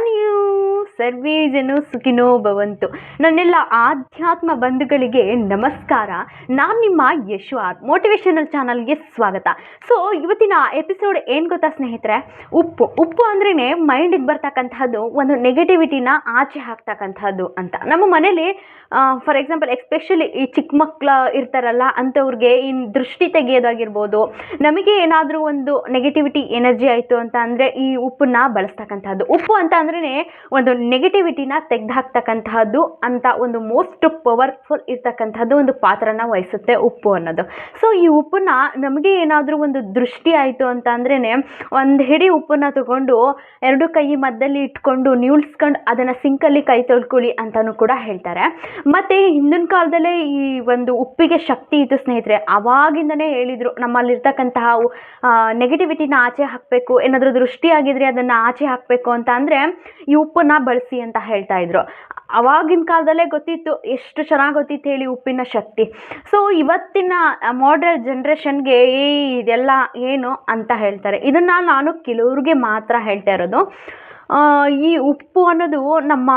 ನೀವು ಸರ್ವೇ ಜನ ಸುಖಿನೋ ಭವಂತು. ನನ್ನೆಲ್ಲ ಆಧ್ಯಾತ್ಮ ಬಂಧುಗಳಿಗೆ ನಮಸ್ಕಾರ. ನಾನು ನಿಮ್ಮ ಯಶ್ವಾರ್ ಮೋಟಿವೇಶನಲ್ ಚಾನಲ್ಗೆ ಸ್ವಾಗತ. ಸೊ ಇವತ್ತಿನ ಎಪಿಸೋಡ್ ಏನು ಗೊತ್ತಾ ಸ್ನೇಹಿತರೆ, ಉಪ್ಪು ಅಂದ್ರೇ ಮೈಂಡಿಗೆ ಬರ್ತಕ್ಕಂತಹದ್ದು ಒಂದು ನೆಗೆಟಿವಿಟಿನ ಆಚೆ ಹಾಕ್ತಕ್ಕಂಥದ್ದು ಅಂತ. ನಮ್ಮ ಮನೇಲಿ ಫಾರ್ ಎಕ್ಸಾಂಪಲ್ ಎಸ್ಪೆಷಲಿ ಈ ಚಿಕ್ಕ ಮಕ್ಕಳು ಇರ್ತಾರಲ್ಲ ಅಂಥವ್ರಿಗೆ ಈ ದೃಷ್ಟಿ ತೆಗೆಯೋದಾಗಿರ್ಬೋದು, ನಮಗೆ ಏನಾದರೂ ಒಂದು ನೆಗೆಟಿವಿಟಿ ಎನರ್ಜಿ ಆಯಿತು ಅಂತ ಅಂದರೆ ಈ ಉಪ್ಪನ್ನ ಬಳಸ್ತಕ್ಕಂಥದ್ದು. ಉಪ್ಪು ಅಂತ ಅಂದ್ರೆ ಒಂದು ನೆಗೆಟಿವಿಟಿನ ತೆಗೆದುಹಾಕ್ತಕ್ಕಂತಹದ್ದು ಅಂತ ಒಂದು ಮೋಸ್ಟ್ ಪವರ್ಫುಲ್ ಇರ್ತಕ್ಕಂಥದ್ದು ಒಂದು ಪಾತ್ರನ ವಹಿಸುತ್ತೆ ಉಪ್ಪು ಅನ್ನೋದು. ಸೊ ಈ ಉಪ್ಪನ್ನ ನಮಗೆ ಏನಾದರೂ ಒಂದು ದೃಷ್ಟಿ ಆಯಿತು ಅಂತ ಅಂದ್ರೆ ಒಂದು ಹಿಡಿ ಉಪ್ಪನ್ನ ತಗೊಂಡು ಎರಡು ಕೈ ಮಧ್ಯದಲ್ಲಿ ಇಟ್ಕೊಂಡು ನಿಲ್ಸ್ಕೊಂಡು ಅದನ್ನು ಸಿಂಕಲ್ಲಿ ಕೈ ತೊಳ್ಕೊಳ್ಳಿ ಅಂತಲೂ ಕೂಡ ಹೇಳ್ತಾರೆ. ಮತ್ತು ಹಿಂದಿನ ಕಾಲದಲ್ಲೇ ಈ ಒಂದು ಉಪ್ಪಿಗೆ ಶಕ್ತಿ ಇತ್ತು ಸ್ನೇಹಿತರೆ. ಆವಾಗಿಂದನೇ ಹೇಳಿದರು ನಮ್ಮಲ್ಲಿರ್ತಕ್ಕಂತಹ ನೆಗೆಟಿವಿಟಿನ ಆಚೆ ಹಾಕಬೇಕು, ಏನಾದರೂ ದೃಷ್ಟಿ ಆಗಿದ್ರೆ ಅದನ್ನು ಆಚೆ ಹಾಕಬೇಕು ಅಂತ ಅಂದರೆ ಈ ಉಪ್ಪನ್ನ ಬಳಸಿ ಅಂತ ಹೇಳ್ತಾ ಇದ್ರು. ಅವಾಗಿನ ಕಾಲದಲ್ಲೇ ಗೊತ್ತಿತ್ತು, ಎಷ್ಟು ಚೆನ್ನಾಗಿ ಗೊತ್ತಿತ್ತು ಹೇಳಿ ಉಪ್ಪಿನ ಶಕ್ತಿ. ಸೊ ಇವತ್ತಿನ ಮಾಡರ್ನ್ ಜನ್ರೇಷನ್ಗೆ ಇದೆಲ್ಲ ಏನು ಅಂತ ಹೇಳ್ತಾರೆ. ಇದನ್ನು ನಾನು ಕೆಲವ್ರಿಗೆ ಮಾತ್ರ ಹೇಳ್ತಾ ಇರೋದು. ಈ ಉಪ್ಪು ಅನ್ನೋದು ನಮ್ಮ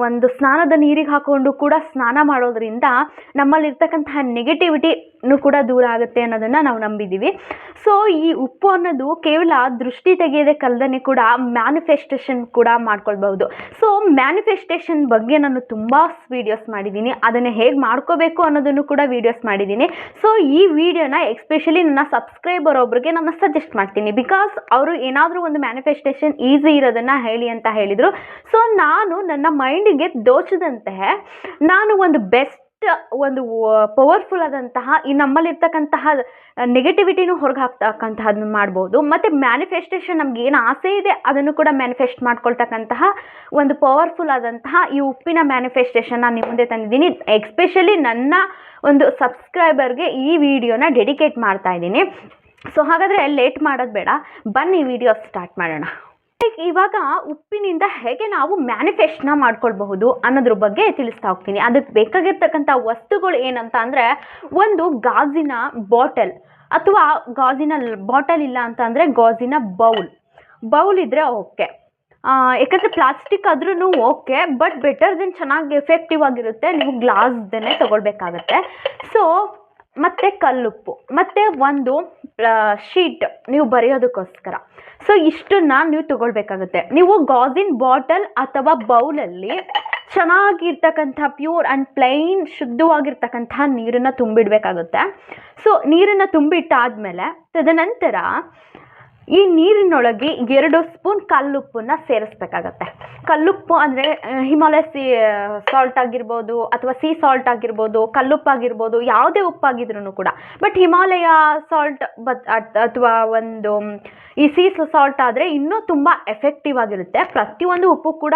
ಒಂದು ಸ್ನಾನದ ನೀರಿಗೆ ಹಾಕ್ಕೊಂಡು ಕೂಡ ಸ್ನಾನ ಮಾಡೋದ್ರಿಂದ ನಮ್ಮಲ್ಲಿರ್ತಕ್ಕಂತಹ ನೆಗೆಟಿವಿಟಿನೂ ಕೂಡ ದೂರ ಆಗುತ್ತೆ ಅನ್ನೋದನ್ನು ನಾವು ನಂಬಿದ್ದೀವಿ. ಸೊ ಈ ಉಪ್ಪು ಅನ್ನೋದು ಕೇವಲ ದೃಷ್ಟಿ ತೆಗೆಯೋದಕ್ಕಲ್ಲದೆ ಕೂಡ ಮ್ಯಾನಿಫೆಸ್ಟೇಷನ್ ಕೂಡ ಮಾಡ್ಕೊಳ್ಬಹುದು. ಸೊ ಮ್ಯಾನಿಫೆಸ್ಟೇಷನ್ ಬಗ್ಗೆ ನಾನು ತುಂಬ ವೀಡಿಯೋಸ್ ಮಾಡಿದ್ದೀನಿ, ಅದನ್ನು ಹೇಗೆ ಮಾಡ್ಕೋಬೇಕು ಅನ್ನೋದನ್ನು ಕೂಡ ವೀಡಿಯೋಸ್ ಮಾಡಿದ್ದೀನಿ. ಸೊ ಈ ವಿಡಿಯೋನ ಎಸ್ಪೆಷಲಿ ನನ್ನ ಸಬ್ಸ್ಕ್ರೈಬರ್ ಒಬ್ರಿಗೆ ನಾನು ಸಜೆಸ್ಟ್ ಮಾಡ್ತೀನಿ, ಬಿಕಾಸ್ ಅವರು ಏನಾದರೂ ಒಂದು ಮ್ಯಾನಿಫೆಸ್ಟೇಷನ್ ಈಸಿ ಇರೋದನ್ನು ಹೇಳಿ ಅಂತ ಹೇಳಿದರು. ಸೊ ನಾನು ನನ್ನ ಮೈಂಡಿಗೆ ದೋಚದಂತೆ ನಾನು ಒಂದು ಬೆಸ್ಟ್ ಒಂದು ಪವರ್ಫುಲ್ ಆದಂತಹ ಈ ನಮ್ಮಲ್ಲಿರ್ತಕ್ಕಂತಹ ನೆಗೆಟಿವಿಟಿನೂ ಹೊರಗೆ ಹಾಕ್ತಕ್ಕಂತಹದನ್ನು ಮಾಡ್ಬೋದು. ಮತ್ತು ಮ್ಯಾನಿಫೆಸ್ಟೇಷನ್ ನಮ್ಗೆ ಏನು ಆಸೆ ಇದೆ ಅದನ್ನು ಕೂಡ ಮ್ಯಾನಿಫೆಸ್ಟ್ ಮಾಡ್ಕೊಳ್ತಕ್ಕಂತಹ ಒಂದು ಪವರ್ಫುಲ್ ಆದಂತಹ ಈ ಉಪ್ಪಿನ ಮ್ಯಾನಿಫೆಸ್ಟೇಷನ್ ನಾನು ನಿಮ್ಮ ಮುಂದೆ ತಂದಿದ್ದೀನಿ. ಎಸ್ಪೆಷಲಿ ನನ್ನ ಒಂದು ಸಬ್ಸ್ಕ್ರೈಬರ್ಗೆ ಈ ವಿಡಿಯೋನ ಡೆಡಿಕೇಟ್ ಮಾಡ್ತಾ ಇದ್ದೀನಿ. ಸೊ ಹಾಗಾದರೆ ಲೇಟ್ ಮಾಡೋದು ಬೇಡ, ಬನ್ನಿ ವಿಡಿಯೋ ಸ್ಟಾರ್ಟ್ ಮಾಡೋಣ. ಇವಾಗ ಉಪ್ಪಿನಿಂದ ಹೇಗೆ ನಾವು ಮ್ಯಾನಿಫೆಸ್ಟ್ನ ಮಾಡ್ಕೊಳ್ಬಹುದು ಅನ್ನೋದ್ರ ಬಗ್ಗೆ ತಿಳಿಸ್ತಾ ಹೋಗ್ತೀನಿ. ಅದಕ್ಕೆ ಬೇಕಾಗಿರ್ತಕ್ಕಂಥ ವಸ್ತುಗಳು ಏನಂತ ಅಂದರೆ, ಒಂದು ಗಾಜಿನ ಬಾಟಲ್ ಅಥವಾ ಗಾಜಿನ ಬಾಟಲ್ ಇಲ್ಲ ಅಂತ ಅಂದರೆ ಗಾಜಿನ ಬೌಲ್ ಇದ್ದರೆ ಓಕೆ. ಯಾಕಂದರೆ ಪ್ಲಾಸ್ಟಿಕ್ ಆದ್ರೂ ಓಕೆ, ಬಟ್ ಬೆಟರ್ ದೆನ್ ಚೆನ್ನಾಗಿ ಎಫೆಕ್ಟಿವ್ ಆಗಿರುತ್ತೆ ನೀವು ಗ್ಲಾಸ್ದನ್ನೇ ತೊಗೊಳ್ಬೇಕಾಗತ್ತೆ. ಸೊ ಮತ್ತು ಕಲ್ಲುಪ್ಪು ಮತ್ತು ಒಂದು ಶೀಟ್ ನೀವು ಬರೆಯೋದಕ್ಕೋಸ್ಕರ. ಸೊ ಇಷ್ಟನ್ನು ನೀವು ತೊಗೊಳ್ಬೇಕಾಗುತ್ತೆ. ನೀವು ಗಾಜಿನ ಬಾಟಲ್ ಅಥವಾ ಬೌಲಲ್ಲಿ ಚೆನ್ನಾಗಿರ್ತಕ್ಕಂಥ ಪ್ಯೂರ್ ಆ್ಯಂಡ್ ಪ್ಲೈನ್ ಶುದ್ಧವಾಗಿರ್ತಕ್ಕಂಥ ನೀರನ್ನು ತುಂಬಿಡಬೇಕಾಗುತ್ತೆ. ಸೊ ನೀರನ್ನು ತುಂಬಿಟ್ಟಾದಮೇಲೆ ತದನಂತರ ಈ ನೀರಿನೊಳಗೆ 2 ಸ್ಪೂನ್ ಕಲ್ಲುಪ್ಪನ್ನು ಸೇರಿಸ್ಬೇಕಾಗತ್ತೆ. ಕಲ್ಲುಪ್ಪು ಅಂದರೆ ಹಿಮಾಲಯ ಸಾಲ್ಟ್ ಆಗಿರ್ಬೋದು ಅಥವಾ ಸೀ ಸಾಲ್ಟ್ ಆಗಿರ್ಬೋದು, ಕಲ್ಲುಪ್ಪಾಗಿರ್ಬೋದು, ಯಾವುದೇ ಉಪ್ಪಾಗಿದ್ರೂ ಕೂಡ. ಬಟ್ ಹಿಮಾಲಯ ಸಾಲ್ಟ್ ಅಥವಾ ಒಂದು ಈ ಸೀ ಸಾಲ್ಟ್ ಆದರೆ ಇನ್ನೂ ತುಂಬ ಎಫೆಕ್ಟಿವ್ ಆಗಿರುತ್ತೆ. ಪ್ರತಿಯೊಂದು ಉಪ್ಪು ಕೂಡ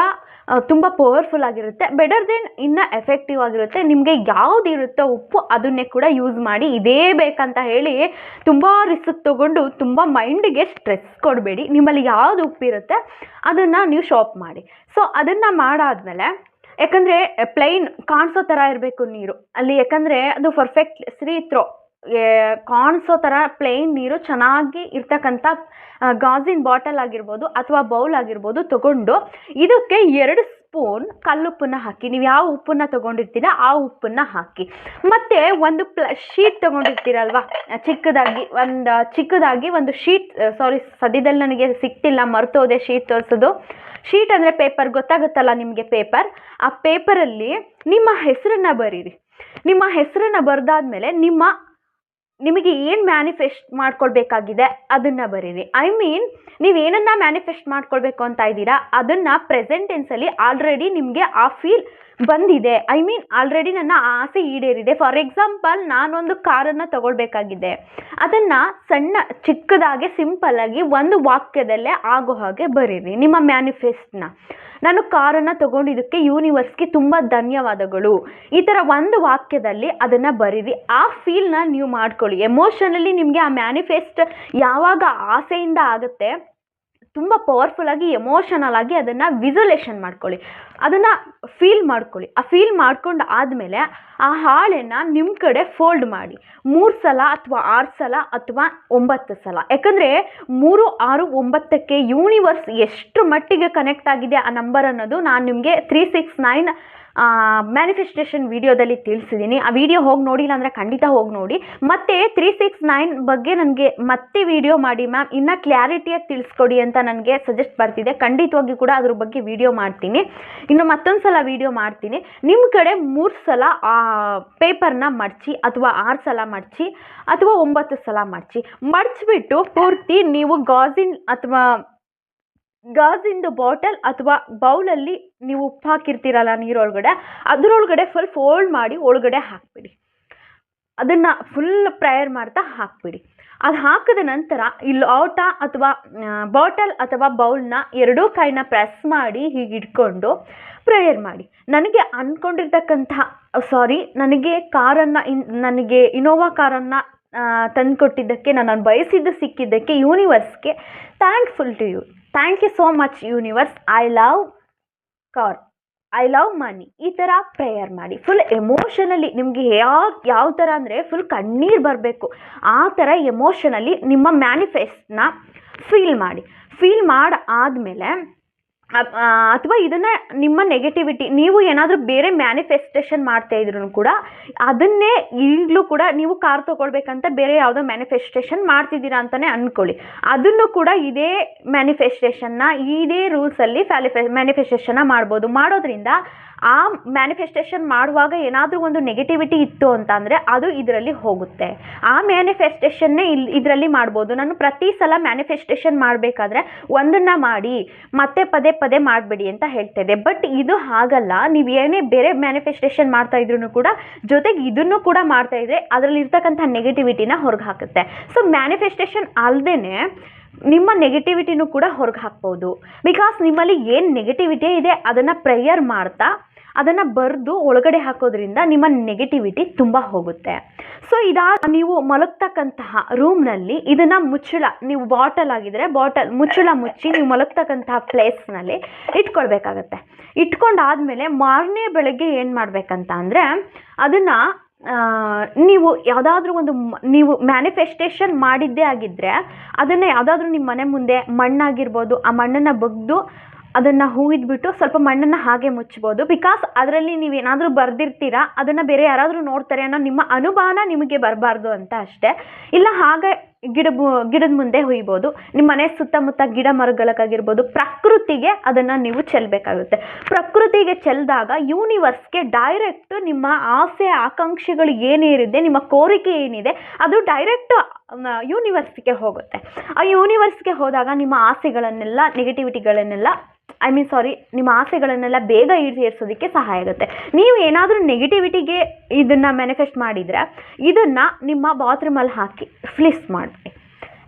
ತುಂಬ ಪವರ್ಫುಲ್ ಆಗಿರುತ್ತೆ, ಬೆಟರ್ ದೆನ್ ಇನ್ನೂ ಎಫೆಕ್ಟಿವ್ ಆಗಿರುತ್ತೆ. ನಿಮಗೆ ಯಾವುದು ಇರುತ್ತೋ ಉಪ್ಪು ಅದನ್ನೇ ಕೂಡ ಯೂಸ್ ಮಾಡಿ. ಇದೇ ಬೇಕಂತ ಹೇಳಿ ತುಂಬ ರಿಸ್ಕ್ ತೊಗೊಂಡು ತುಂಬ ಮೈಂಡಿಗೆ ಸ್ಟ್ರೆಸ್ ಕೊಡಬೇಡಿ. ನಿಮ್ಮಲ್ಲಿ ಯಾವುದು ಉಪ್ಪಿರುತ್ತೆ ಅದನ್ನು ನೀವು ಶಾಪ್ ಮಾಡಿ. ಸೊ ಅದನ್ನು ಮಾಡಾದಮೇಲೆ, ಯಾಕಂದರೆ ಪ್ಲೈನ್ ಕಾಣಿಸೋ ಥರ ಇರಬೇಕು ನೀರು ಅಲ್ಲಿ, ಯಾಕಂದರೆ ಅದು ಪರ್ಫೆಕ್ಟ್ ಥ್ರೋ ಕಾಣಿಸೋ ಥರ ಪ್ಲೈನ್ ನೀರು ಚೆನ್ನಾಗಿ ಇರ್ತಕ್ಕಂಥ ಗಾಜಿನ ಬಾಟಲ್ ಆಗಿರ್ಬೋದು ಅಥವಾ ಬೌಲ್ ಆಗಿರ್ಬೋದು ತೊಗೊಂಡು ಇದಕ್ಕೆ 2 ಸ್ಪೂನ್ ಕಲ್ಲುಪ್ಪನ್ನು ಹಾಕಿ. ನೀವು ಯಾವ ಉಪ್ಪನ್ನು ತೊಗೊಂಡಿರ್ತೀರ ಆ ಉಪ್ಪನ್ನು ಹಾಕಿ. ಮತ್ತು ಒಂದು ಶೀಟ್ ತೊಗೊಂಡಿರ್ತೀರಲ್ವ, ಚಿಕ್ಕದಾಗಿ ಒಂದು ಶೀಟ್, ಸದ್ಯದಲ್ಲಿ ನನಗೆ ಸಿಕ್ತಿಲ್ಲ, ಮರ್ತೋದೆ ಶೀಟ್ ತೋರಿಸೋದು. ಶೀಟ್ ಅಂದರೆ ಪೇಪರ್, ಗೊತ್ತಾಗುತ್ತಲ್ಲ ನಿಮಗೆ ಪೇಪರ್. ಆ ಪೇಪರಲ್ಲಿ ನಿಮ್ಮ ಹೆಸರನ್ನು ಬರೀರಿ. ನಿಮ್ಮ ಹೆಸರನ್ನು ಬರೆದಾದ್ಮೇಲೆ ನಿಮಗೆ ಏನು ಮ್ಯಾನಿಫೆಸ್ಟ್ ಮಾಡ್ಕೊಳ್ಬೇಕಾಗಿದೆ ಅದನ್ನು ಬರೀರಿ. ಐ ಮೀನ್ ನೀವೇನನ್ನ ಮ್ಯಾನಿಫೆಸ್ಟ್ ಮಾಡ್ಕೊಳ್ಬೇಕು ಅಂತ ಇದ್ದೀರಾ ಅದನ್ನು ಪ್ರೆಸೆಂಟ್ ಟೆನ್ಸಲ್ಲಿ ಆಲ್ರೆಡಿ ನಿಮಗೆ ಆ ಫೀಲ್ ಬಂದಿದೆ. ಐ ಮೀನ್ ಆಲ್ರೆಡಿ ನನ್ನ ಆಸೆ ಈಡೇರಿದೆ. ಫಾರ್ ಎಕ್ಸಾಂಪಲ್, ನಾನೊಂದು ಕಾರನ್ನು ತಗೊಳ್ಬೇಕಾಗಿದೆ, ಅದನ್ನು ಚಿಕ್ಕದಾಗಿ ಸಿಂಪಲ್ಲಾಗಿ ಒಂದು ವಾಕ್ಯದಲ್ಲೇ ಆಗೋ ಹಾಗೆ ಬರೀರಿ ನಿಮ್ಮ ಮ್ಯಾನಿಫೆಸ್ಟ್ನ. ನಾನು ಕಾರನ್ನು ತೊಗೊಂಡಿದ್ದಕ್ಕೆ ಯೂನಿವರ್ಸ್ಗೆ ತುಂಬ ಧನ್ಯವಾದಗಳು, ಈ ಥರ ಒಂದು ವಾಕ್ಯದಲ್ಲಿ ಅದನ್ನು ಬರೀರಿ. ಆ ಫೀಲ್ನ ನೀವು ಮಾಡ್ಕೊಳ್ಳಿ. ಎಮೋಷನಲಿ ನಿಮಗೆ ಆ ಮ್ಯಾನಿಫೆಸ್ಟ್ ಯಾವಾಗ ಆಸೆಯಿಂದ ಆಗುತ್ತೆ, ತುಂಬ ಪವರ್ಫುಲ್ಲಾಗಿ ಎಮೋಷನಲ್ ಆಗಿ ಅದನ್ನು ವಿಸುಲೇಷನ್ ಮಾಡ್ಕೊಳ್ಳಿ, ಅದನ್ನು ಫೀಲ್ ಮಾಡ್ಕೊಳ್ಳಿ. ಆ ಫೀಲ್ ಮಾಡ್ಕೊಂಡು ಆದಮೇಲೆ ಆ ಹಾಳೆನ ನಿಮ್ಮ ಕಡೆ ಫೋಲ್ಡ್ ಮಾಡಿ 3 ಸಲ ಅಥವಾ 6 ಸಲ ಅಥವಾ 9 ಸಲ. ಯಾಕಂದರೆ 3, 6, 9ಕ್ಕೆ ಯೂನಿವರ್ಸ್ ಎಷ್ಟು ಮಟ್ಟಿಗೆ ಕನೆಕ್ಟ್ ಆಗಿದೆ ಆ ನಂಬರ್ ಅನ್ನೋದು ನಾನು ನಿಮಗೆ 369 ಮ್ಯಾನಿಫೆಸ್ಟೇಷನ್ ವಿಡಿಯೋದಲ್ಲಿ ತಿಳಿಸಿದ್ದೀನಿ. ಆ ವಿಡಿಯೋ ಹೋಗಿ ನೋಡಿಲ್ಲ ಅಂದರೆ ಖಂಡಿತ ಹೋಗಿ ನೋಡಿ. ಮತ್ತು 369 ಬಗ್ಗೆ ನನಗೆ ಮತ್ತೆ ವಿಡಿಯೋ ಮಾಡಿ ಮ್ಯಾಮ್, ಇನ್ನೂ ಕ್ಲಾರಿಟಿಯಾಗಿ ತಿಳಿಸ್ಕೊಡಿ ಅಂತ ನನಗೆ ಸಜೆಸ್ಟ್ ಬರ್ತಿದೆ. ಖಂಡಿತವಾಗಿ ಕೂಡ ಅದ್ರ ಬಗ್ಗೆ ವಿಡಿಯೋ ಮಾಡ್ತೀನಿ. ಇನ್ನು ಮತ್ತೊಂದು ಸಲ ವಿಡಿಯೋ ಮಾಡ್ತೀನಿ. ನಿಮ್ಮ ಕಡೆ 3 ಸಲ ಪೇಪರ್ನ ಮಡಚಿ ಅಥವಾ 6 ಸಲ ಮಡಚಿ ಅಥವಾ 9 ಸಲ ಮಡಚಿಬಿಟ್ಟು ಪೂರ್ತಿ ನೀವು ಗಾಜಿಂದು ಬಾಟಲ್ ಅಥವಾ ಬೌಲಲ್ಲಿ ನೀವು ಉಪ್ಪು ಹಾಕಿರ್ತೀರಲ್ಲ ನೀರೊಳಗಡೆ, ಅದರೊಳಗಡೆ ಫೋಲ್ಡ್ ಮಾಡಿ ಒಳಗಡೆ ಹಾಕ್ಬಿಡಿ. ಅದನ್ನು ಫುಲ್ ಪ್ರೇಯರ್ ಮಾಡ್ತಾ ಹಾಕ್ಬಿಡಿ. ಅದು ಹಾಕಿದ ನಂತರ ಈ ಲೋಟ ಅಥವಾ ಬಾಟಲ್ ಅಥವಾ ಬೌಲ್ನ ಎರಡೂ ಕೈನ ಪ್ರೆಸ್ ಮಾಡಿ ಹೀಗೆ ಇಟ್ಕೊಂಡು ಪ್ರೇಯರ್ ಮಾಡಿ. ನನಗೆ ನನಗೆ ಇನೋವಾ ಕಾರನ್ನು ತಂದುಕೊಟ್ಟಿದ್ದಕ್ಕೆ, ನಾನು ಬಯಸಿದ್ದು ಸಿಕ್ಕಿದ್ದಕ್ಕೆ ಯೂನಿವರ್ಸ್ಗೆ thankful to you. Thank you so much universe. I love car, I love money. ಈ ಥರ ಪ್ರೇಯರ್ ಮಾಡಿ. ಫುಲ್ ಎಮೋಷನಲಿ ನಿಮಗೆ ಯಾವ ಥರ ಅಂದರೆ ಫುಲ್ ಕಣ್ಣೀರು ಬರಬೇಕು. ಆ ಥರ ಎಮೋಷನಲಿ ನಿಮ್ಮ ಮ್ಯಾನಿಫೆಸ್ಟ್ನ ಫೀಲ್ ಆದಮೇಲೆ ಅಥವಾ ಇದನ್ನು ನಿಮ್ಮ ನೆಗೆಟಿವಿಟಿ, ನೀವು ಏನಾದರೂ ಬೇರೆ ಮ್ಯಾನಿಫೆಸ್ಟೇಷನ್ ಮಾಡ್ತಾ ಇದ್ರೂ ಕೂಡ ಅದನ್ನೇ ಈಗಲೂ ಕೂಡ ನೀವು ಕಾರ್ ತೊಗೊಳ್ಬೇಕಂತ ಬೇರೆ ಯಾವುದೋ ಮ್ಯಾನಿಫೆಸ್ಟೇಷನ್ ಮಾಡ್ತಿದ್ದೀರಾ ಅಂತಲೇ ಅಂದ್ಕೊಳ್ಳಿ. ಅದನ್ನು ಕೂಡ ಇದೇ ಮ್ಯಾನಿಫೆಸ್ಟೇಷನ್ನ ಇದೇ ರೂಲ್ಸಲ್ಲಿ ಮ್ಯಾನಿಫೆಸ್ಟೇಷನ್ನ ಮಾಡೋದ್ರಿಂದ ಆ ಮ್ಯಾನಿಫೆಸ್ಟೇಷನ್ ಮಾಡುವಾಗ ಏನಾದರೂ ಒಂದು ನೆಗೆಟಿವಿಟಿ ಇತ್ತು ಅಂತ ಅಂದರೆ ಅದು ಇದರಲ್ಲಿ ಹೋಗುತ್ತೆ. ಆ ಮ್ಯಾನಿಫೆಸ್ಟೇಷನ್ನೇ ಇದರಲ್ಲಿ ಮಾಡ್ಬೋದು. ನಾನು ಪ್ರತಿ ಸಲ ಮ್ಯಾನಿಫೆಸ್ಟೇಷನ್ ಮಾಡಬೇಕಾದ್ರೆ ಒಂದನ್ನು ಮಾಡಿ ಮತ್ತೆ ಪದೇ ಮಾಡಬೇಡಿ ಅಂತ ಹೇಳ್ತಾಯಿದ್ದೆ. ಬಟ್ ಇದು ಹಾಗಲ್ಲ. ನೀವು ಏನೇ ಬೇರೆ ಮ್ಯಾನಿಫೆಸ್ಟೇಷನ್ ಮಾಡ್ತಾ ಇದ್ರೂ ಕೂಡ ಜೊತೆಗೆ ಇದನ್ನು ಕೂಡ ಮಾಡ್ತಾ ಇದ್ರೆ ಅದರಲ್ಲಿರ್ತಕ್ಕಂಥ ನೆಗೆಟಿವಿಟಿನ ಹೊರಗೆ ಹಾಕುತ್ತೆ. ಸೊ ಮ್ಯಾನಿಫೆಸ್ಟೇಷನ್ ಅಲ್ಲದೇ ನಿಮ್ಮ ನೆಗೆಟಿವಿಟಿನೂ ಕೂಡ ಹೊರಗೆ ಹಾಕ್ಬೋದು. ಬಿಕಾಸ್ ನಿಮ್ಮಲ್ಲಿ ಏನು ನೆಗೆಟಿವಿಟಿ ಇದೆ ಅದನ್ನು ಪ್ರೇಯರ್ ಮಾಡ್ತಾ ಅದನ್ನು ಬರೆದು ಒಳಗಡೆ ಹಾಕೋದ್ರಿಂದ ನಿಮ್ಮ ನೆಗೆಟಿವಿಟಿ ತುಂಬ ಹೋಗುತ್ತೆ. ಸೊ ನೀವು ಮಲಗ್ತಕ್ಕಂತಹ ರೂಮ್ನಲ್ಲಿ ಇದನ್ನು ನೀವು ಬಾಟಲ್ ಆಗಿದ್ರೆ ಮುಚ್ಚಳ ಮುಚ್ಚಿ ನೀವು ಮಲಗ್ತಕ್ಕಂತಹ ಪ್ಲೇಸ್ನಲ್ಲಿ ಇಟ್ಕೊಳ್ಬೇಕಾಗತ್ತೆ. ಇಟ್ಕೊಂಡಾದ್ಮೇಲೆ ಮಾರನೇ ಬೆಳಗ್ಗೆ ಏನು ಮಾಡಬೇಕಂತ ಅಂದರೆ ಅದನ್ನು ನೀವು ಯಾವುದಾದ್ರೂ ನೀವು ಮ್ಯಾನಿಫೆಸ್ಟೇಷನ್ ಮಾಡಿದ್ದೇ ಆಗಿದ್ದರೆ ಅದನ್ನು ಯಾವುದಾದ್ರೂ ನಿಮ್ಮ ಮನೆ ಮುಂದೆ ಮಣ್ಣಾಗಿರ್ಬೋದು, ಆ ಮಣ್ಣನ್ನು ಬಗ್ದು ಅದನ್ನು ಹೂವಿದ್ಬಿಟ್ಟು ಸ್ವಲ್ಪ ಮಣ್ಣನ್ನು ಹಾಗೆ ಮುಚ್ಬೋದು. ಬಿಕಾಸ್ ಅದರಲ್ಲಿ ನೀವೇನಾದರೂ ಬರೆದಿರ್ತೀರಾ, ಅದನ್ನು ಬೇರೆ ಯಾರಾದರೂ ನೋಡ್ತಾರೆ ಅನ್ನೋ ನಿಮ್ಮ ಅನುಮಾನ ನಿಮಗೆ ಬರಬಾರ್ದು ಅಂತ ಅಷ್ಟೇ. ಇಲ್ಲ ಹಾಗೆ ಗಿಡದ ಮುಂದೆ ಹುಯ್ಬೋದು. ನಿಮ್ಮ ಮನೆ ಸುತ್ತಮುತ್ತ ಗಿಡ ಮರಗಳಾಗಿರ್ಬೋದು, ಪ್ರಕೃತಿಗೆ ಅದನ್ನು ನೀವು ಚೆಲ್ಲಬೇಕಾಗುತ್ತೆ. ಪ್ರಕೃತಿಗೆ ಚೆಲ್ಲಿದಾಗ ಯೂನಿವರ್ಸ್ಗೆ ಡೈರೆಕ್ಟ್ ನಿಮ್ಮ ಆಸೆ ಆಕಾಂಕ್ಷೆಗಳು ಏನಿದೆ, ನಿಮ್ಮ ಕೋರಿಕೆ ಏನಿದೆ ಅದು ಡೈರೆಕ್ಟ್ ಯೂನಿವರ್ಸ್ಗೆ ಹೋಗುತ್ತೆ. ಆ ಯೂನಿವರ್ಸ್ಗೆ ಹೋದಾಗ ನಿಮ್ಮ ಆಸೆಗಳನ್ನೆಲ್ಲ ನೆಗೆಟಿವಿಟಿಗಳನ್ನೆಲ್ಲ ನಿಮ್ಮ ಆಸೆಗಳನ್ನೆಲ್ಲ ಬೇಗ ಈಡೇರಿಸೋದಕ್ಕೆ ಸಹಾಯ ಆಗುತ್ತೆ. ನೀವು ಏನಾದರೂ ನೆಗೆಟಿವಿಟಿಗೆ ಇದನ್ನು ಮ್ಯಾನಿಫೆಸ್ಟ್ ಮಾಡಿದರೆ ಇದನ್ನು ನಿಮ್ಮ ಬಾತ್ರೂಮಲ್ಲಿ ಹಾಕಿ ಫ್ಲಿಸ್ ಮಾಡಿ.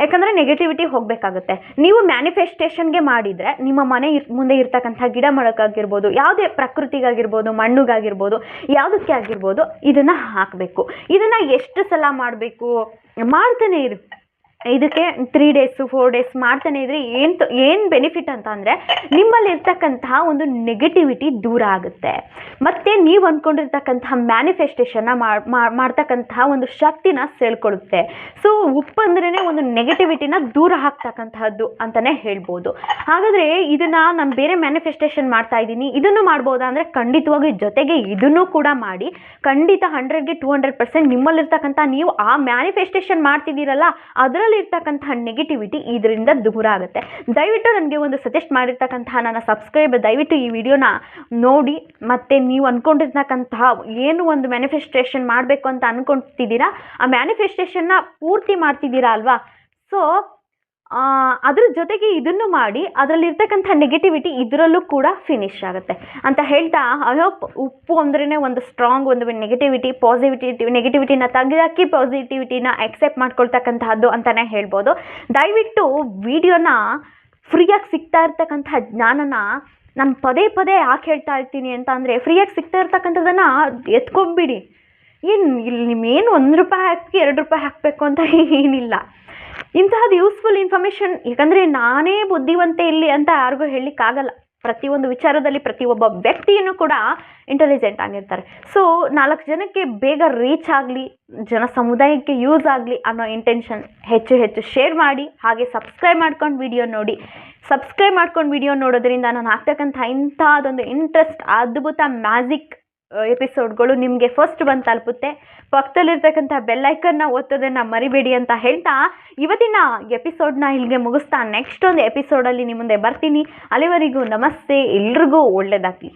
ಯಾಕಂದರೆ ನೆಗೆಟಿವಿಟಿ ಹೋಗಬೇಕಾಗುತ್ತೆ. ನೀವು ಮ್ಯಾನಿಫೆಸ್ಟೇಷನ್ಗೆ ಮಾಡಿದರೆ ನಿಮ್ಮ ಮನೆ ಮುಂದೆ ಇರ್ತಕ್ಕಂಥ ಗಿಡ ಮರಕ್ಕಾಗಿರ್ಬೋದು, ಯಾವುದೇ ಪ್ರಕೃತಿಗಾಗಿರ್ಬೋದು, ಮಣ್ಣುಗಾಗಿರ್ಬೋದು, ಯಾವುದಕ್ಕೆ ಆಗಿರ್ಬೋದು ಇದನ್ನು ಹಾಕಬೇಕು. ಇದನ್ನು ಎಷ್ಟು ಸಲ ಮಾಡಬೇಕು? ಮಾಡ್ತಾನೆ ಇರಿ. ಇದಕ್ಕೆ 3 days 4 days ಮಾಡ್ತಾನೆ ಇದ್ರೆ ಏನು ಬೆನಿಫಿಟ್ ಅಂತ ಅಂದರೆ ನಿಮ್ಮಲ್ಲಿ ಇರ್ತಕ್ಕಂತಹ ಒಂದು ನೆಗೆಟಿವಿಟಿ ದೂರ ಆಗುತ್ತೆ. ಮತ್ತು ನೀವು ಅಂದ್ಕೊಂಡಿರ್ತಕ್ಕಂತಹ ಮ್ಯಾನಿಫೆಸ್ಟೇಷನ್ನ ಮಾಡ್ತಕ್ಕಂತಹ ಒಂದು ಶಕ್ತಿನ ಸೆಳ್ಕೊಳ್ಳುತ್ತೆ. ಸೊ ಉಪ್ಪು ಅಂದ್ರೇ ಒಂದು ನೆಗೆಟಿವಿಟಿನ ದೂರ ಹಾಕ್ತಕ್ಕಂತಹದ್ದು ಅಂತಲೇ ಹೇಳ್ಬೋದು. ಹಾಗಾದರೆ ಇದನ್ನು ನಾನು ಬೇರೆ ಮ್ಯಾನಿಫೆಸ್ಟೇಷನ್ ಮಾಡ್ತಾ ಇದ್ದೀನಿ, ಇದನ್ನು ಮಾಡ್ಬೋದಾ ಅಂದರೆ ಖಂಡಿತವಾಗಿ ಜೊತೆಗೆ ಇದನ್ನು ಕೂಡ ಮಾಡಿ. ಖಂಡಿತ 100ಗೆ 200% ನಿಮ್ಮಲ್ಲಿರ್ತಕ್ಕಂಥ ನೀವು ಆ ಮ್ಯಾನಿಫೆಸ್ಟೇಷನ್ ಮಾಡ್ತಿದ್ದೀರಲ್ಲ ಅದರಲ್ಲಿ ಇರ್ತಕ್ಕಂತಹ ನೆಗೆಟಿವಿಟಿ ಇದರಿಂದ ದೂರ ಆಗುತ್ತೆ. ದಯವಿಟ್ಟು ನನಗೆ ಒಂದು ಸಜೆಸ್ಟ್ ಮಾಡಿರ್ತಕ್ಕಂತಹ ನನ್ನ ಸಬ್ಸ್ಕ್ರೈಬರ್ ದಯವಿಟ್ಟು ಈ ವಿಡಿಯೋನ ನೋಡಿ, ಮತ್ತು ನೀವು ಅಂದ್ಕೊಂಡಿರ್ತಕ್ಕಂತಹ ಏನು ಒಂದು ಮ್ಯಾನಿಫೆಸ್ಟೇಷನ್ ಮಾಡಬೇಕು ಅಂತ ಅಂದ್ಕೊಳ್ತಿದ್ದೀರಾ ಆ ಮ್ಯಾನಿಫೆಸ್ಟೇಷನ್ನ ಪೂರ್ತಿ ಮಾಡ್ತಿದ್ದೀರಾ ಅಲ್ವಾ? ಸೊ ಅದ್ರ ಜೊತೆಗೆ ಇದನ್ನು ಮಾಡಿ ಅದರಲ್ಲಿರ್ತಕ್ಕಂಥ ನೆಗೆಟಿವಿಟಿ ಇದರಲ್ಲೂ ಕೂಡ ಫಿನಿಶ್ ಆಗುತ್ತೆ ಅಂತ ಹೇಳ್ತಾ, ಐ ಹೋಪ್ ಉಪ್ಪು ಅಂದ್ರೇ ಒಂದು ಸ್ಟ್ರಾಂಗ್ ಒಂದು ನೆಗೆಟಿವಿಟಿನ ತೆಗೆದಾಕಿ ಪಾಸಿಟಿವಿಟಿನ ಎಕ್ಸೆಪ್ಟ್ ಮಾಡ್ಕೊಳ್ತಕ್ಕಂತಹದ್ದು ಅಂತಲೇ ಹೇಳ್ಬೋದು. ದಯವಿಟ್ಟು ವಿಡಿಯೋನ ಫ್ರೀಯಾಗಿ ಸಿಗ್ತಾ ಇರ್ತಕ್ಕಂಥ ಜ್ಞಾನನ ನಾನು ಪದೇ ಯಾಕೆ ಹೇಳ್ತಾ ಇರ್ತೀನಿ ಅಂತ ಅಂದರೆ ಫ್ರೀಯಾಗಿ ಸಿಗ್ತಾ ಇರ್ತಕ್ಕಂಥದ್ದನ್ನು ಎತ್ಕೊಂಡ್ಬಿಡಿ. ಇಲ್ಲಿ ನಿಮ್ಮೇನು ₹1 ಹಾಕಿ ₹2 ಹಾಕಬೇಕು ಅಂತ ಏನಿಲ್ಲ. ಇಂತಹದ್ದು ಯೂಸ್ಫುಲ್ ಇನ್ಫಾರ್ಮೇಷನ್, ಯಾಕಂದರೆ ನಾನೇ ಬುದ್ಧಿವಂತೆ ಇಲ್ಲಿ ಅಂತ ಯಾರಿಗೂ ಹೇಳಲಿಕ್ಕಾಗಲ್ಲ. ಪ್ರತಿಯೊಂದು ವಿಚಾರದಲ್ಲಿ ಪ್ರತಿಯೊಬ್ಬ ವ್ಯಕ್ತಿಯನ್ನು ಕೂಡ ಇಂಟೆಲಿಜೆಂಟ್ ಆಗಿರ್ತಾರೆ. ಸೊ 4 ಜನಕ್ಕೆ ಬೇಗ ರೀಚ್ ಆಗಲಿ, ಜನ ಸಮುದಾಯಕ್ಕೆ ಯೂಸ್ ಆಗಲಿ ಅನ್ನೋ ಇಂಟೆನ್ಷನ್ ಹೆಚ್ಚು ಹೆಚ್ಚು ಶೇರ್ ಮಾಡಿ. ಹಾಗೆ ಸಬ್ಸ್ಕ್ರೈಬ್ ಮಾಡ್ಕೊಂಡು ವಿಡಿಯೋ ನೋಡಿ. ಸಬ್ಸ್ಕ್ರೈಬ್ ಮಾಡ್ಕೊಂಡು ವಿಡಿಯೋ ನೋಡೋದ್ರಿಂದ ನಾನು ಆಗ್ತಕ್ಕಂಥ ಇಂಥದ್ದೊಂದು ಇಂಟ್ರೆಸ್ಟ್, ಅದ್ಭುತ ಮ್ಯಾಜಿಕ್ ಎಪಿಸೋಡ್ಗಳು ನಿಮಗೆ ಫಸ್ಟ್ ಬಂದು ತಲುಪುತ್ತೆ. ಪಕ್ಕದಲ್ಲಿರ್ತಕ್ಕಂಥ ಬೆಲ್ಲೈಕನ್ನ ಒತ್ತೋದನ್ನು ಮರಿಬೇಡಿ ಅಂತ ಹೇಳ್ತಾ ಇವತ್ತಿನ ಎಪಿಸೋಡ್ನ ಇಲ್ಲಿಗೆ ಮುಗಿಸ್ತಾ ನೆಕ್ಸ್ಟ್ ಒಂದು ಎಪಿಸೋಡಲ್ಲಿ ನಿಮ್ಮ ಮುಂದೆ ಬರ್ತೀನಿ. ಅಲ್ಲಿವರೆಗೂ ನಮಸ್ತೆ, ಎಲ್ರಿಗೂ ಒಳ್ಳೆಯದಾಗಲಿ.